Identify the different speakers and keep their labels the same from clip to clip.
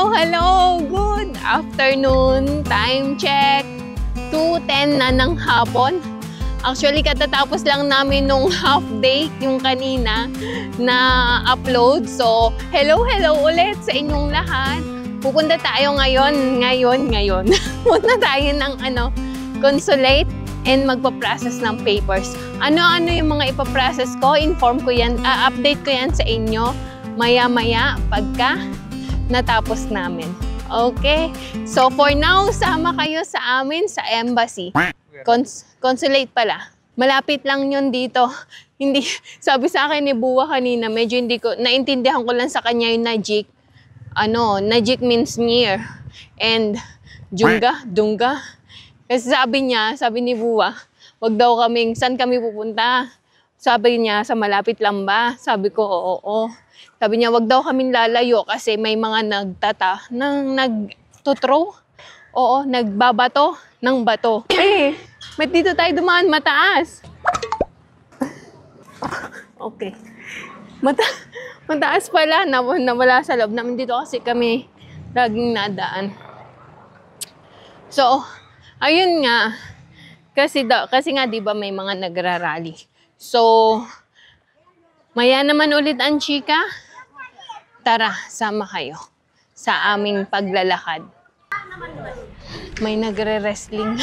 Speaker 1: Hello! Good afternoon. Time check. 2:10 na ng hapon. Actually, katatapos lang namin nung half day, yung kanina, na upload. So, hello ulit sa inyong lahat. Pupunta tayo ngayon. Punta tayo ng consulate and magpa-process ng papers. Ano-ano yung mga ipaprocess ko, inform ko yan, update ko yan sa inyo maya-maya pagka natapos namin. Okay? So, for now, sama kayo sa amin sa embassy. Consulate pala. Malapit lang yun dito. Hindi, sabi sa akin ni Buwa kanina, medyo hindi ko, naintindihan ko lang sa kanya yung Najik. Najik means near. And Dunga. Kasi sabi ni Buwa, wag daw kaming, saan kami pupunta? Sabi niya, sa malapit lang ba? Sabi ko, oo. Sabi niya, wag daw kaming lalayo kasi may mga nagtuthrow. Oo, nagbabato ng bato. May dito tayo dumaan, mataas. Okay. Mataas pala, nawala sa loob namin dito kasi kami laging nadaan. So, ayun nga. Kasi nga, di ba, may mga nagrarally. So, maya naman ulit ang chika. Tara, sama kayo sa aming paglalakad. May nagre-wrestling.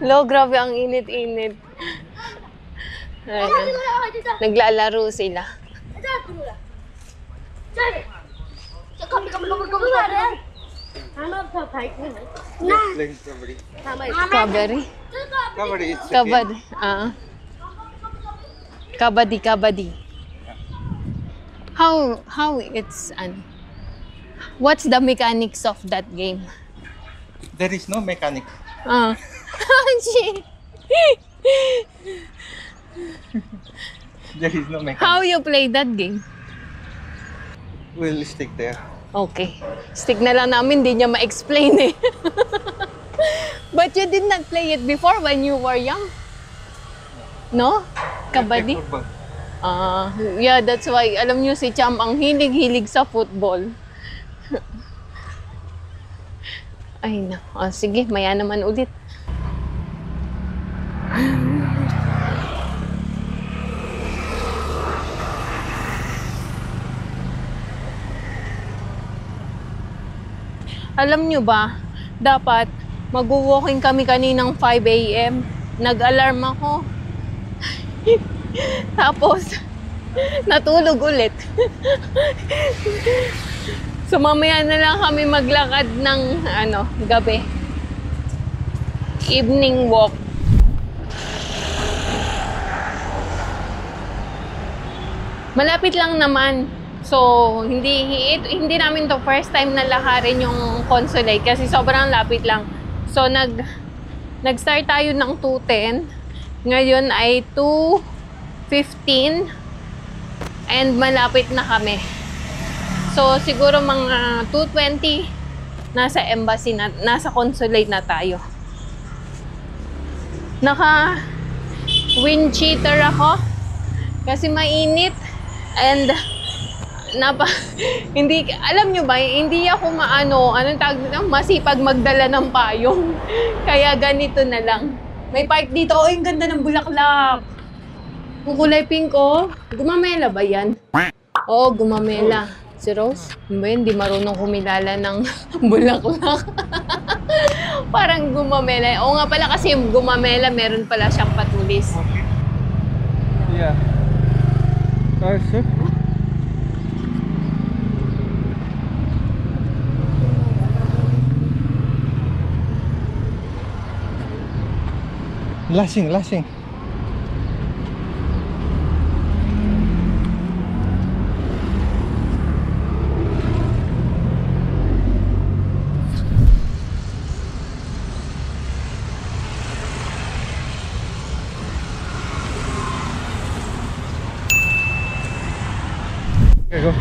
Speaker 1: Lo, grabe ang init-init. Naglalaro sila. Kabaddi. How it's what's the mechanics of that game?
Speaker 2: There is no mechanic. There is no mechanic.
Speaker 1: How you play that game?
Speaker 2: We'll stick there.
Speaker 1: Okay. Stick na lang namin, di niya ma-explain eh. But you did not play it before when you were young? No? Kabaddi? Yeah, that's why, alam niyo si Cham ang hilig sa football. Ay na. Sige, maya naman ulit. Alam nyo ba, dapat mag-walking kami kaninang 5 AM. Nag-alarm ako. Tapos, natulog ulit. So, mamaya na lang kami maglakad ng, gabi. Evening walk. Malapit lang naman. So, hindi namin to first time na lakarin yung consulate kasi sobrang lapit lang. So, nag-start tayo ng 2:10. Ngayon ay 2:15 and malapit na kami. So, siguro mga 2:20 nasa embassy na, nasa consulate na tayo. Naka-wind cheater ako kasi mainit and hindi, alam nyo ba, hindi ako masipag magdala ng payong. Kaya ganito na lang. May park dito. Oh, yung ganda ng bulaklak. Ang kulay pink, oh. Gumamela ba yan? Oo, gumamela. Si Rose? Hindi marunong kumilala ng bulaklak. Parang gumamela. Oo nga pala kasi yung gumamela, meron pala siyang patulis.
Speaker 2: Yeah. Sir? Lashing. Okay, go.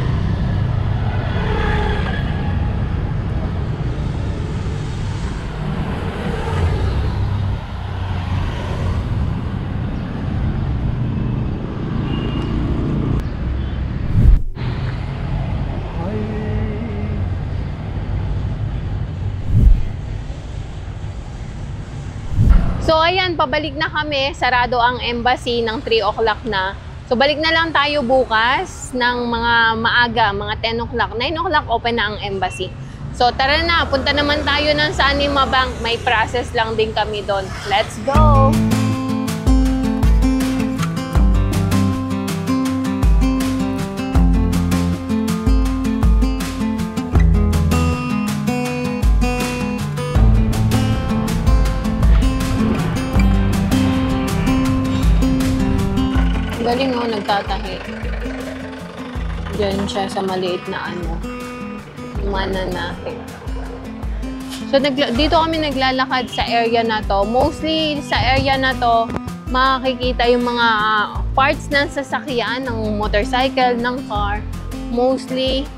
Speaker 1: So ayan, pabalik na kami. Sarado ang embassy ng 3 o'clock na. So balik na lang tayo bukas ng mga maaga, mga 10 o'clock. 9 o'clock open na ang embassy. So tara na, punta naman tayo ng Sanima Bank. May process lang din kami doon. Let's go! Galing oh, nagtatahi. Diyan siya sa maliit na ano. Mananahe. So dito kami naglalakad sa area na to. Mostly sa area na to, makikita yung mga parts ng sasakyan, ng motorcycle, ng car. Mostly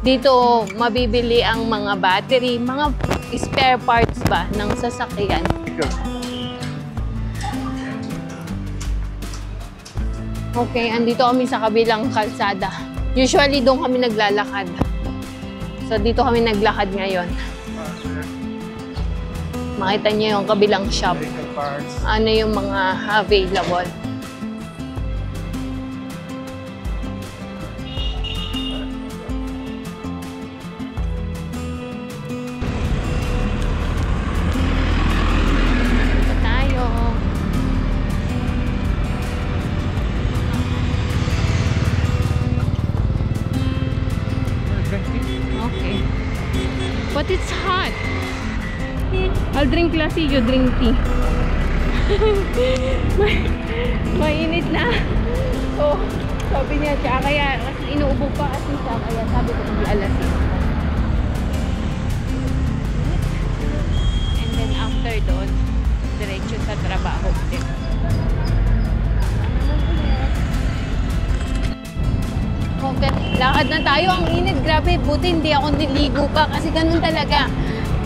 Speaker 1: dito mabibili ang mga battery, mga spare parts ba ng sasakyan. Okay, andito kami sa kabilang kalsada. Usually doon kami naglalakad. So dito kami naglakad ngayon. Makita niyo yung kabilang shop. Ano yung mga available. Dito tayo. Okay. But it's hot. I'll drink lassi, you drink tea. Mainit na. So, sabi niya siya, kaya kasi inuubo pa kasi siya, kaya sabi ko mag-alassi. And then after doon, diretso sa trabaho din. Okay, lakad na tayo. Ang init, grabe. Buti hindi ako niligo pa kasi ganun talaga.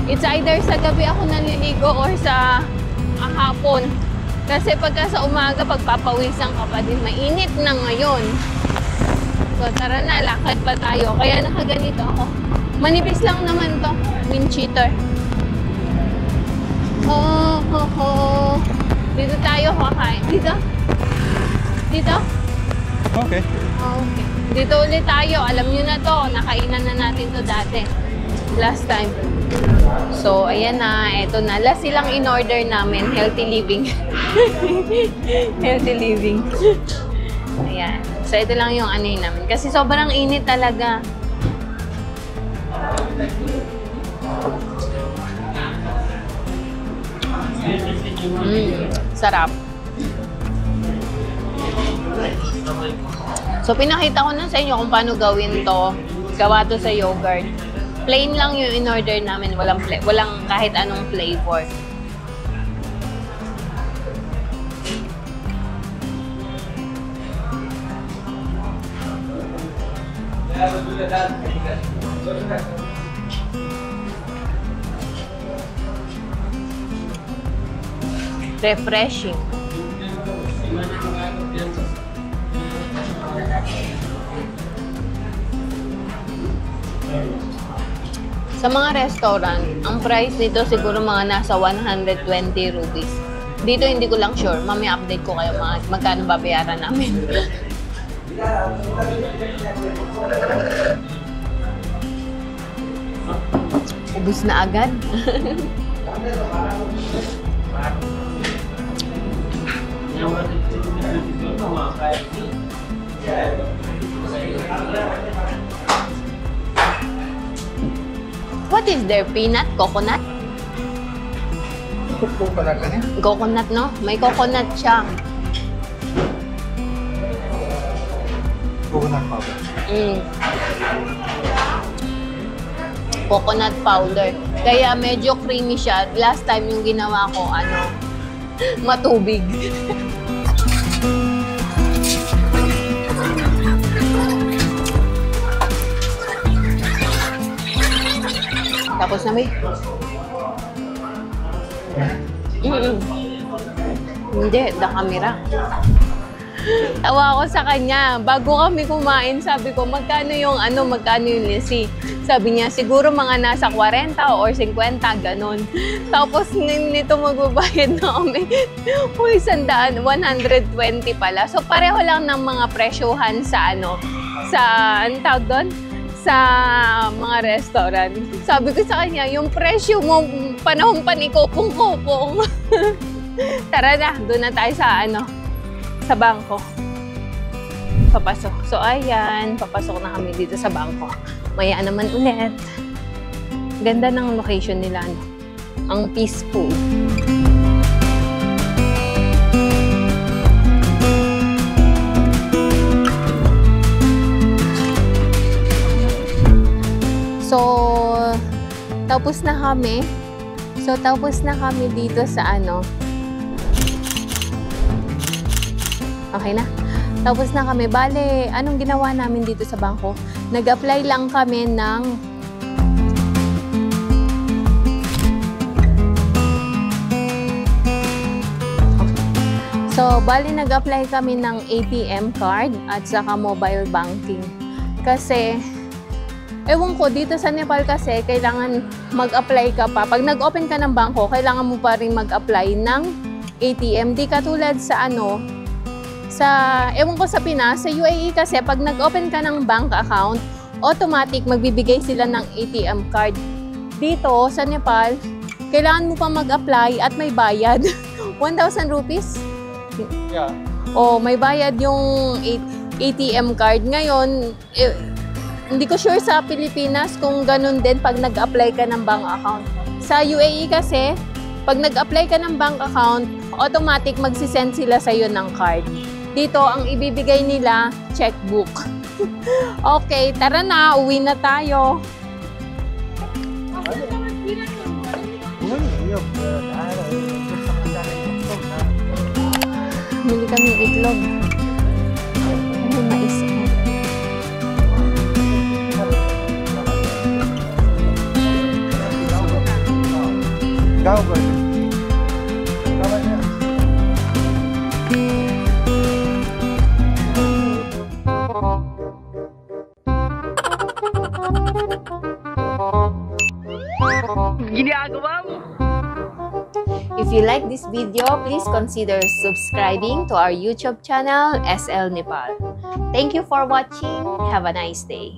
Speaker 1: It's either sa gabi ako naliligo or sa hapon. Kasi pagka sa umaga, pagpapawisan ka pa din. Mainit na ngayon. So tara na, lakad pa tayo. Kaya nakaganito ako. Manipis lang naman to. Wind cheater. Ho, ho, ho. Dito tayo kakain. Dito? Dito?
Speaker 2: Okay.
Speaker 1: Okay. Dito ulit tayo. Alam nyo na to. Nakainan na natin to dati. Last time. So, ayan na. Eto na. Last silang in-order namin. Healthy living. Healthy living. Ayan. So, ito lang yung ano yun namin. Kasi sobrang init talaga. Sarap. So, pinakita ko na sa inyo kung paano gawin to. Gawa to sa yogurt. Plain lang yung in-order namin. Walang kahit anong flavor. Refreshing. Sa mga restaurant, ang price nito siguro mga nasa 120 rupees. Dito hindi ko lang sure. Mamaya update ko kayo magkano babayaran namin. Ubus na agad. What is there? Peanut? Coconut?
Speaker 2: Coconut ka niya?
Speaker 1: Coconut, no? May coconut siya.
Speaker 2: Coconut powder.
Speaker 1: Coconut powder. Kaya medyo creamy siya. Last time yung ginawa ko, matubig. Tapos na may... Hindi, the camera. Tawa ako sa kanya. Bago kami kumain, sabi ko, magkano yung lisi? Sabi niya, siguro mga nasa 40 or 50, ganun. Tapos nito magbabayad na kami. Uy, 100, 120 pala. So pareho lang ng mga presyohan sa anong tawag doon? Sa mga restaurant. Sabi ko sa kanya, yung presyo mo, panahon pa ni Kopong-Kopong. Tara na, doon na tayo sa bangko. Papasok. So, ayan, papasok na kami dito sa bangko. Maya naman ulit. Ganda ng location nila, no? Ang peaceful. So, tapos na kami. Dito sa Okay na. Tapos na kami. Bale, anong ginawa namin dito sa bangko? Nag-apply lang kami ng So, bale nag-apply kami ng ATM card at saka mobile banking. Kasi ewan ko, dito sa Nepal kasi, kailangan mag-apply ka pa. Pag nag-open ka ng bangko, kailangan mo pa rin mag-apply ng ATM. Di katulad sa ewan ko sa Pinas, sa UAE kasi, pag nag-open ka ng bank account, automatic magbibigay sila ng ATM card. Dito, sa Nepal, kailangan mo pa mag-apply at may bayad. 1,000 rupees?
Speaker 2: Yeah.
Speaker 1: O, may bayad yung ATM card. Ngayon, hindi ko sure sa Pilipinas kung ganun din pag nag-apply ka ng bank account. Sa UAE kasi, pag nag-apply ka ng bank account, automatic magsisend sila sa'yo ng card. Dito, ang ibibigay nila, checkbook. Okay, tara na, uwi na tayo. Bili kami itlog. May mais.
Speaker 2: Go, brother.
Speaker 1: Ginagawa mo. If you like this video, please consider subscribing to our YouTube channel, SL Nepal. Thank you for watching. Have a nice day.